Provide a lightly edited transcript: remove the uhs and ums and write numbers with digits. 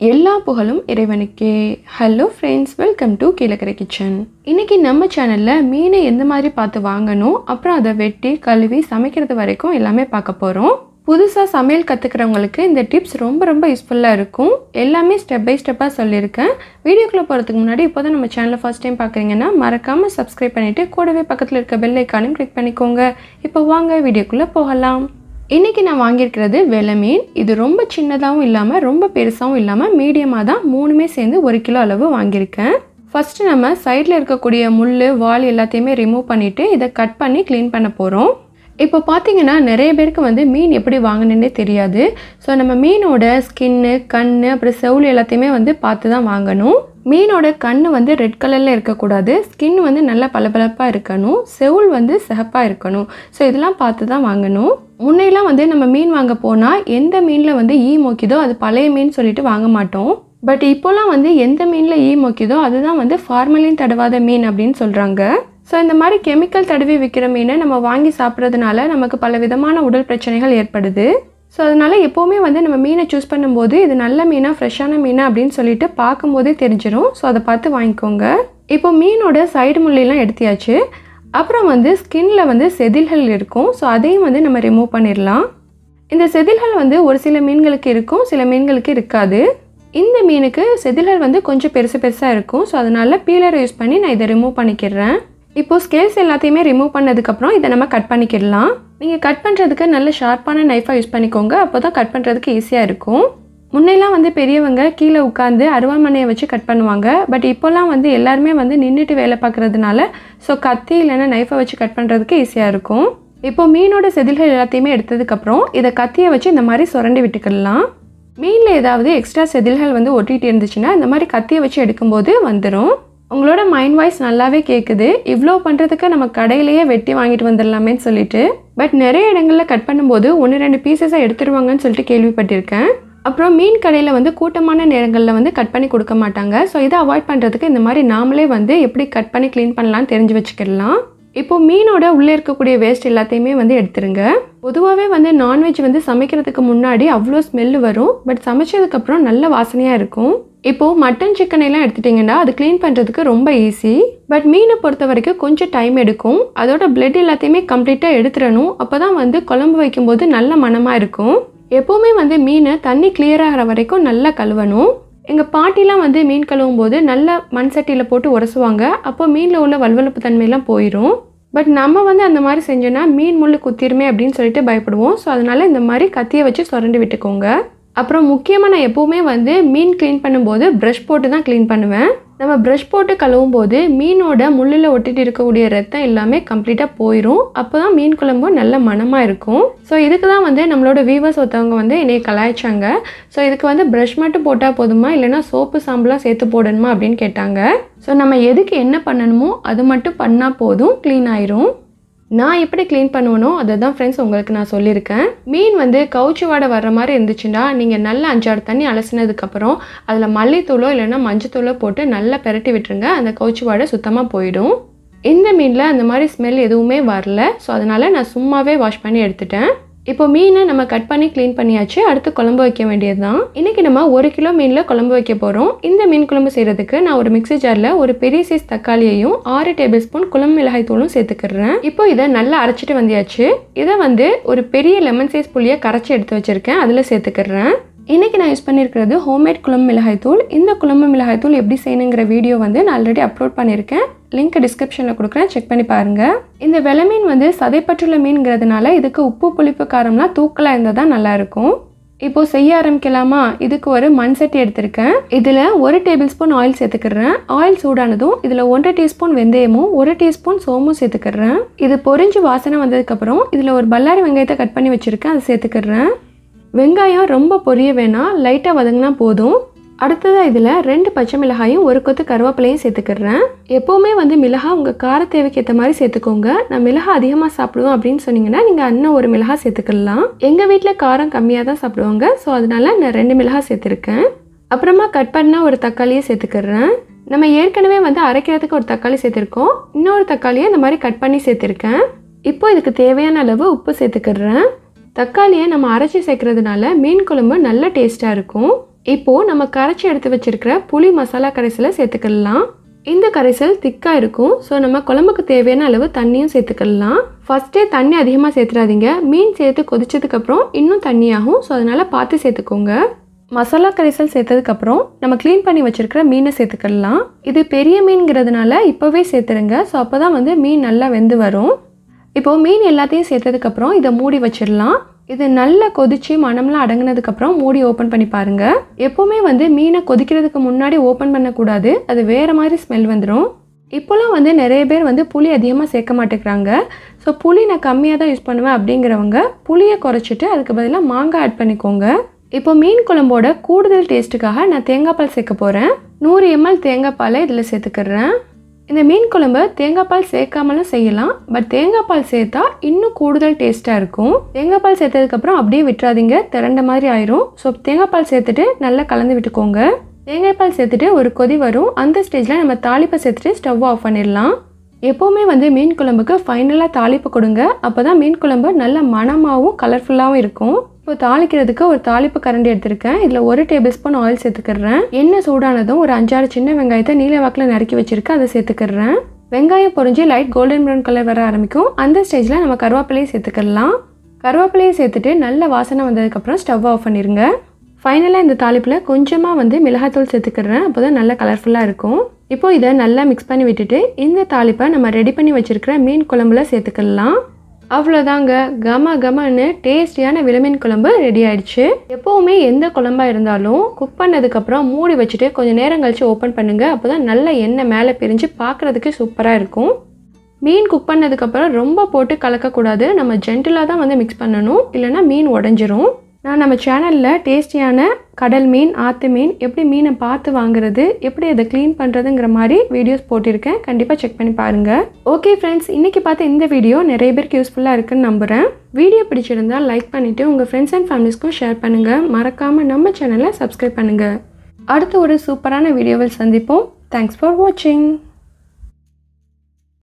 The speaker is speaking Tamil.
எல்லா புகழும் இறைவனுக்கே. Hello friends, welcome to Kilakarai kitchen. இன்றைக்கி நம்ம சேனலில் மீனை எந்த மாதிரி பார்த்து வாங்கணும், அப்புறம் அதை வெட்டி கழுவி சமைக்கிறது வரைக்கும் எல்லாமே பார்க்க போகிறோம். புதுசாக சமையல் கற்றுக்கிறவங்களுக்கு இந்த டிப்ஸ் ரொம்ப யூஸ்ஃபுல்லாக இருக்கும். எல்லாமே ஸ்டெப் பை ஸ்டெப்பாக சொல்லியிருக்கேன். வீடியோக்குள்ளே போகிறதுக்கு முன்னாடி இப்போ தான் நம்ம சேனலை ஃபர்ஸ்ட் டைம் பார்க்குறீங்கன்னா மறக்காமல் சப்ஸ்கிரைப் பண்ணிவிட்டு கூடவே பக்கத்தில் இருக்க பெல் ஐக்கானையும் கிளிக் பண்ணிக்கோங்க. இப்போ வாங்க வீடியோக்குள்ளே போகலாம். இன்றைக்கி நான் வாங்கியிருக்கிறது வெலை மீன். இது ரொம்ப சின்னதாகவும் இல்லாமல் ரொம்ப பெருசாகவும் இல்லாமல் மீடியமாக தான், மூணுமே சேர்ந்து 1 கிலோ அளவு வாங்கியிருக்கேன். ஃபஸ்ட்டு நம்ம சைடில் இருக்கக்கூடிய முள் வால் எல்லாத்தையுமே ரிமூவ் பண்ணிவிட்டு இதை கட் பண்ணி க்ளீன் பண்ண போகிறோம். இப்போ பார்த்தீங்கன்னா நிறைய பேருக்கு மீன் எப்படி வாங்கணுன்னே தெரியாது. ஸோ நம்ம மீனோட ஸ்கின்னு, கண், அப்புறம் செவுள் எல்லாத்தையுமே பார்த்து தான் வாங்கணும். மீனோட கண் ரெட் கலரில் இருக்கக்கூடாது, ஸ்கின் நல்லா பளபளப்பாக இருக்கணும், செவுள் சிகப்பாக இருக்கணும். ஸோ இதெல்லாம் பார்த்து தான் வாங்கணும். முன்னையெல்லாம் நம்ம மீன் வாங்க போனால் எந்த மீனில் ஈ மொக்கிதோ அது பழைய மீன் சொல்லிட்டு வாங்க மாட்டோம். பட் இப்போலாம் எந்த மீனில் ஈ மொக்கிதோ அதுதான் ஃபார்மலின் தடவாத மீன் அப்படின்னு சொல்கிறாங்க. ஸோ இந்த மாதிரி கெமிக்கல் தடவி விற்கிற மீனை நம்ம வாங்கி சாப்பிட்றதுனால நமக்கு பல விதமான உடல் பிரச்சனைகள் ஏற்படுது. ஸோ அதனால் எப்போவுமே நம்ம மீனை சூஸ் பண்ணும்போது இது நல்ல மீனாக ஃப்ரெஷ்ஷான மீனா அப்படின்னு சொல்லிட்டு பார்க்கும்போதே தெரிஞ்சிடும். ஸோ அதை பார்த்து வாங்கிக்கோங்க. இப்போ மீனோட சைடு முள்ளையெல்லாம் எடுத்தியாச்சு. அப்புறம் ஸ்கின்ல செதில்கள் இருக்கும். ஸோ அதையும் நம்ம ரிமூவ் பண்ணிடலாம். இந்த செதில்கள் ஒரு சில மீன்களுக்கு இருக்கும், சில மீன்களுக்கு இருக்காது. இந்த மீனுக்கு செதில்கள் கொஞ்சம் பெருசாக இருக்கும். ஸோ அதனால் பீலரை யூஸ் பண்ணி நான் இதை ரிமூவ் பண்ணிக்கிறேன். இப்போது ஸ்கேல்ஸ் எல்லாத்தையுமே ரிமூவ் பண்ணதுக்கப்புறம் இதை நம்ம கட் பண்ணிக்கிடலாம். நீங்கள் கட் பண்ணுறதுக்கு நல்ல ஷார்ப்பான நைஃபாக யூஸ் பண்ணிக்கோங்க. அப்போ தான் கட் பண்ணுறதுக்கு ஈஸியாக இருக்கும். முன்னெல்லாம் பெரியவங்க கீழே உட்காந்து அருவாமனையை வச்சு கட் பண்ணுவாங்க. பட் இப்போல்லாம் எல்லாருமே நின்றுட்டு வேலை பார்க்குறதுனால ஸோ கத்தி இல்லைன்னா நைஃபை வச்சு கட் பண்ணுறதுக்கு ஈஸியாக இருக்கும். இப்போது மீனோட செதில்கள் எல்லாத்தையுமே எடுத்ததுக்கப்புறம் இதை கத்தியை வச்சு இந்த மாதிரி சுரண்டி விட்டுக்கிடலாம். மீனில் ஏதாவது எக்ஸ்ட்ரா செதில்கள் ஒட்டிகிட்டு இருந்துச்சுன்னா இந்த மாதிரி கத்தியை வச்சு எடுக்கும்போது வந்துடும். உங்களோட மைண்ட் வாய்ஸ் நல்லாவே கேட்குது, இவ்வளோ பண்ணுறதுக்கு நம்ம கடையிலேயே வெட்டி வாங்கிட்டு வந்துடலாமேன்னு சொல்லிட்டு. பட் நிறைய இடங்களில் கட் பண்ணும்போது 1-2 பீசஸாக எடுத்துருவாங்கன்னு சொல்லிட்டு கேள்விப்பட்டிருக்கேன். அப்புறம் மீன் கடையில் கூட்டமான நேரங்களில் கட் பண்ணி கொடுக்க மாட்டாங்க. ஸோ இதை அவாய்ட் பண்ணுறதுக்கு இந்த மாதிரி நாமளே எப்படி கட் பண்ணி க்ளீன் பண்ணலான்னு தெரிஞ்சு வச்சுக்கிடலாம். இப்போது மீனோட உள்ளே இருக்கக்கூடிய வேஸ்ட் எல்லாத்தையுமே எடுத்துருங்க. பொதுவாகவே நான்வெஜ் சமைக்கிறதுக்கு முன்னாடி அவ்வளோ ஸ்மெல்லு வரும். பட் சமைச்சதுக்கப்புறம் நல்ல வாசனையாக இருக்கும். இப்போது மட்டன் சிக்கன் எல்லாம் எடுத்துட்டிங்கன்னா அது க்ளீன் பண்ணுறதுக்கு ரொம்ப ஈஸி. பட் மீனை பொறுத்த வரைக்கும் கொஞ்சம் டைம் எடுக்கும். அதோட பிளட் எல்லாத்தையுமே கம்ப்ளீட்டாக எடுத்துடணும். அப்போ தான் குழம்பு வைக்கும்போது நல்ல மணமாக இருக்கும். எப்போவுமே மீனை தண்ணி கிளியராகிற வரைக்கும் நல்லா கழுவணும். எங்கள் பாட்டிலாம் மீன் கழுவும் போது நல்லா மண் சட்டியில் போட்டு உரசுவாங்க. அப்போ மீனில் உள்ள வலுவலுப்பு தன்மையெல்லாம் போயிடும். பட் நம்ம அந்த மாதிரி செஞ்சோன்னா மீன் முள் குத்திருமே அப்படின்னு சொல்லிட்டு பயப்படுவோம். ஸோ அதனால் இந்த மாதிரி கத்தியை வச்சு சுரண்டி விட்டுக்கோங்க. அப்புறம் முக்கியமாக நான் எப்போவுமே மீன் க்ளீன் பண்ணும்போது ப்ரஷ் போட்டு தான் க்ளீன் பண்ணுவேன். நம்ம ப்ரஷ் போட்டு கழுவும் போது மீனோட முள்ளில் ஒட்டிட்டு இருக்கக்கூடிய ரத்தம் எல்லாமே கம்ப்ளீட்டாக போயிடும். அப்போ தான் மீன் குழம்பும் நல்ல மணமாக இருக்கும். ஸோ இதுக்கு தான் நம்மளோட வியூவர்ஸ் ஒருத்தவங்க என்னைய கலாய்ச்சாங்க. ஸோ இதுக்கு ப்ரஷ் மட்டும் போட்டால் போதுமா, இல்லைனா சோப்பு சாம்பலாம் சேர்த்து போடணுமா அப்படின்னு கேட்டாங்க. ஸோ நம்ம எதுக்கு என்ன பண்ணணுமோ அது மட்டும் பண்ணால் போதும், க்ளீன் ஆயிரும். நான் எப்படி க்ளீன் பண்ணுவேனோ அதை தான் ஃப்ரெண்ட்ஸ் உங்களுக்கு நான் சொல்லியிருக்கேன். மீன் கவுச்சி வாடை வர்ற மாதிரி இருந்துச்சுன்னா நீங்கள் நல்லா 5-6 தண்ணி அலசினதுக்கப்புறம் அதில் மல்லித்தூளோ இல்லைன்னா மஞ்சத்தூளோ போட்டு நல்லா பெரட்டி விட்டுருங்க. அந்த கவுச்சி வாடை சுத்தமாக போயிடும். இந்த மீனில் அந்த மாதிரி ஸ்மெல் எதுவுமே வரல. ஸோ அதனால் நான் சும்மாவே வாஷ் பண்ணி எடுத்துட்டேன். இப்போ மீனை நம்ம கட் பண்ணி க்ளீன் பண்ணியாச்சு. அடுத்து குழம்பு வைக்க வேண்டியது தான். இன்றைக்கி நம்ம 1 கிலோ மீனில் குழம்பு வைக்க போகிறோம். இந்த மீன் குழம்பு செய்கிறதுக்கு நான் ஒரு மிக்ஸி ஜாரில் ஒரு பெரிய சைஸ் தக்காளியையும் 6 டேபிள் ஸ்பூன் குழம்பு மிளகாய் தூளும் சேர்த்துக்கிறேன். இப்போ இதை நல்லா அரைச்சிட்டு வந்தியாச்சு. இதை ஒரு பெரிய லெமன் சைஸ் புளியை கரைச்சி எடுத்து வச்சுருக்கேன், அதில் சேர்த்துக்கிறேன். இன்றைக்கி நான் யூஸ் பண்ணியிருக்கிறது ஹோம்மேட் குழம்பு மிளகாய் தூள். இந்த குழம்பு மிளகாய் தூள் எப்படி செய்யணுங்கிற வீடியோ நான் ஆல்ரெடி அப்லோட் பண்ணியிருக்கேன். லிங்க் டிஸ்கிரிப்ஷனில் கொடுக்குறேன், செக் பண்ணி பாருங்கள். இந்த வெலை மீன் சதைப்பற்றுள்ள மீன்கிறதுனால இதுக்கு உப்பு புளிப்பு காரம்லாம் தூக்கலாக இருந்தால் தான் நல்லாயிருக்கும். இப்போது செய்ய ஆரம்பிக்கலாமா? இதுக்கு ஒரு மண் சட்டி எடுத்திருக்கேன். இதில் 1 டேபிள் ஸ்பூன் ஆயில் சேர்த்துக்கிறேன். ஆயில் சூடானதும் இதில் 1 டீஸ்பூன் வெந்தயமும் 1 டீஸ்பூன் சோமும் சேர்த்துக்கிறேன். இது பொரிஞ்சு வாசனை வந்ததுக்கப்புறம் இதில் ஒரு பல்லாரி வெங்காயத்தை கட் பண்ணி வச்சுருக்கேன், அதை சேர்த்துக்கிறேன். வெங்காயம் ரொம்ப பொரிய வேணாம், லைட்டாக வதங்கினா போதும். அடுத்ததாக இதில் 2 பச்சை மிளகாயும் 1 கொத்து கருவேப்பிலையும் சேர்த்துக்கிறேன். எப்போவுமே மிளகாய் உங்கள் கார தேவைக்கு ஏற்ற மாதிரி சேர்த்துக்கோங்க. நான் மிளகாய் அதிகமாக சாப்பிடுவேன் அப்படின்னு சொன்னீங்கன்னா நீங்கள் இன்னும் 1 மிளகாய் சேர்த்துக்கலாம். எங்கள் வீட்டில் காரம் கம்மியாக தான் சாப்பிடுவாங்க. ஸோ அதனால நான் 2 மிளகாய் சேர்த்துருக்கேன். அப்புறமா கட் பண்ணால் ஒரு தக்காளியை சேர்த்துக்கிறேன். நம்ம ஏற்கனவே அரைக்கிறதுக்கு ஒரு தக்காளி சேர்த்துருக்கோம். இன்னொரு தக்காளியை இந்த மாதிரி கட் பண்ணி சேர்த்துருக்கேன். இப்போ இதுக்கு தேவையான அளவு உப்பு சேர்த்துக்கிறேன். தக்காளியை நம்ம அரைச்சி சேர்க்கறதுனால மீன் குழம்பு நல்ல டேஸ்ட்டாக இருக்கும். இப்போது நம்ம கரைச்சி எடுத்து வச்சுருக்கிற புளி மசாலா கரைசலை சேர்த்துக்கலாம். இந்த கரைசல் திக்காக இருக்கும். ஸோ நம்ம குழம்புக்கு தேவையான அளவு தண்ணியும் சேர்த்துக்கலாம். ஃபஸ்ட்டே தண்ணி அதிகமாக சேர்த்துடாதீங்க. மீன் சேர்த்து கொதிச்சதுக்கப்புறம் இன்னும் தண்ணியாகும். ஸோ அதனால் பார்த்து சேர்த்துக்கோங்க. மசாலா கரைசல் சேர்த்ததுக்கப்புறம் நம்ம க்ளீன் பண்ணி வச்சுருக்கிற மீனை சேர்த்துக்கலாம். இது பெரிய மீன்கிறதுனால இப்போவே சேர்த்துருங்க. ஸோ அப்போ தான் வந்து மீன் நல்லா வெந்து வரும். இப்போது மீன் எல்லாத்தையும் சேர்த்ததுக்கப்புறம் இதை மூடி வச்சிடலாம். இது நல்லா கொதித்து மணம்லாம் அடங்கினதுக்கப்புறம் மூடி ஓப்பன் பண்ணி பாருங்கள். எப்போவுமே வந்து மீனை கொதிக்கிறதுக்கு முன்னாடி ஓப்பன் பண்ணக்கூடாது. அது வேறு மாதிரி ஸ்மெல் வந்துடும். இப்போலாம் வந்து நிறைய பேர் வந்து புளி அதிகமாக சேர்க்க மாட்டேங்கிறாங்க. ஸோ புளி நான் கம்மியாக தான் யூஸ் பண்ணுவேன் அப்படிங்கிறவங்க புளியை குறைச்சிட்டு அதுக்கு பதிலாக மாங்காய் ஆட் பண்ணிக்கோங்க. இப்போ மீன் குழம்போட கூடுதல் டேஸ்ட்டுக்காக நான் தேங்காய் பால் சேர்க்க போகிறேன். 100 ml தேங்காய் பாலை இதில் சேர்த்துக்கிறேன். இந்த மீன் குழம்பு தேங்காய் பால் சேர்க்காமலும் செய்யலாம். பட் தேங்காய் பால் சேர்த்தா இன்னும் கூடுதல் டேஸ்ட்டாக இருக்கும். தேங்காய் பால் சேர்த்ததுக்கப்புறம் அப்படியே விட்டுறாதீங்க, திரண்ட மாதிரி ஆயிரும். ஸோ தேங்காய் பால் சேர்த்துட்டு நல்லா கலந்து விட்டுக்கோங்க. தேங்காய் பால் சேர்த்துட்டு ஒரு கொதி வரும். அந்த ஸ்டேஜில் நம்ம தாளிப்பை சேர்த்துட்டு ஸ்டவ் ஆஃப் பண்ணிடலாம். எப்போவுமே வந்து மீன் குழம்புக்கு ஃபைனலாக தாளிப்பு கொடுங்க. அப்போ தான் மீன் குழம்பு நல்ல மணமாகவும் கலர்ஃபுல்லாகவும் இருக்கும். இப்போ தாளிக்கிறதுக்கு ஒரு தாளிப்பு கரண்டி எடுத்திருக்கேன். இதில் 1 டேபிள் ஸ்பூன் ஆயில் சேர்த்துக்கிறேன். எண்ணெய் சூடானதும் ஒரு 5-6 சின்ன வெங்காயத்தை நீல வாக்கில் நறுக்கி வச்சுருக்கேன். அதை சேர்த்துக்கிறேன். வெங்காயம் பொரிஞ்சு லைட் கோல்டன் ப்ரௌன் கலர் வர ஆரம்பிக்கும். அந்த ஸ்டேஜில் நம்ம கருவேப்பிலையை சேர்த்துக்கலாம். கருவேப்பிலையை சேர்த்துட்டு நல்ல வாசனை வந்ததுக்கப்புறம் ஸ்டவ் ஆஃப் பண்ணிடுங்க. ஃபைனலாக இந்த தாளிப்பில் கொஞ்சமாக வந்து மிளகாத்தூள் சேர்த்துக்கிறேன். அப்போ தான் நல்லா கலர்ஃபுல்லாக இருக்கும். இப்போது இதை நல்லா மிக்ஸ் பண்ணி விட்டுட்டு இந்த தாளிப்பை நம்ம ரெடி பண்ணி வச்சுருக்கிற மீன் குழம்புல சேர்த்துக்கலாம். அவ்வளோதாங்க, கமன்னு டேஸ்டியான விலமீன் குழம்பு ரெடி ஆயிடுச்சு. எப்போவுமே எந்த குழம்பாக இருந்தாலும் குக் பண்ணதுக்கப்புறம் மூடி வச்சுட்டு கொஞ்சம் நேரம் கழித்து ஓப்பன் பண்ணுங்கள். அப்போ தான் நல்ல எண்ணெய் மேலே பிரிஞ்சு பார்க்குறதுக்கு சூப்பராக இருக்கும். மீன் குக் பண்ணதுக்கப்புறம் ரொம்ப போட்டு கலக்கக்கூடாது. நம்ம ஜென்டிலாக தான் வந்து மிக்ஸ் பண்ணணும், இல்லைனா மீன் உடஞ்சிரும். நான் நம்ம சேனலில் டேஸ்டியான கடல் மீன், ஆற்று மீன் எப்படி மீனை பார்த்து வாங்குறது, எப்படி அதை க்ளீன் பண்ணுறதுங்கிற மாதிரி வீடியோஸ் போட்டிருக்கேன். கண்டிப்பாக செக் பண்ணி பாருங்கள். ஓகே ஃப்ரெண்ட்ஸ், இன்றைக்கி பார்த்த இந்த வீடியோ நிறைய பேருக்கு யூஸ்ஃபுல்லாக இருக்குன்னு நம்புகிறேன். வீடியோ பிடிச்சிருந்தால் லைக் பண்ணிவிட்டு உங்கள் ஃப்ரெண்ட்ஸ் அண்ட் ஃபேமிலிஸ்க்கும் ஷேர் பண்ணுங்கள். மறக்காமல் நம்ம சேனலை சப்ஸ்கிரைப் பண்ணுங்கள். அடுத்து ஒரு சூப்பரான வீடியோவில் சந்திப்போம். தேங்க்ஸ் ஃபார் வாட்சிங்.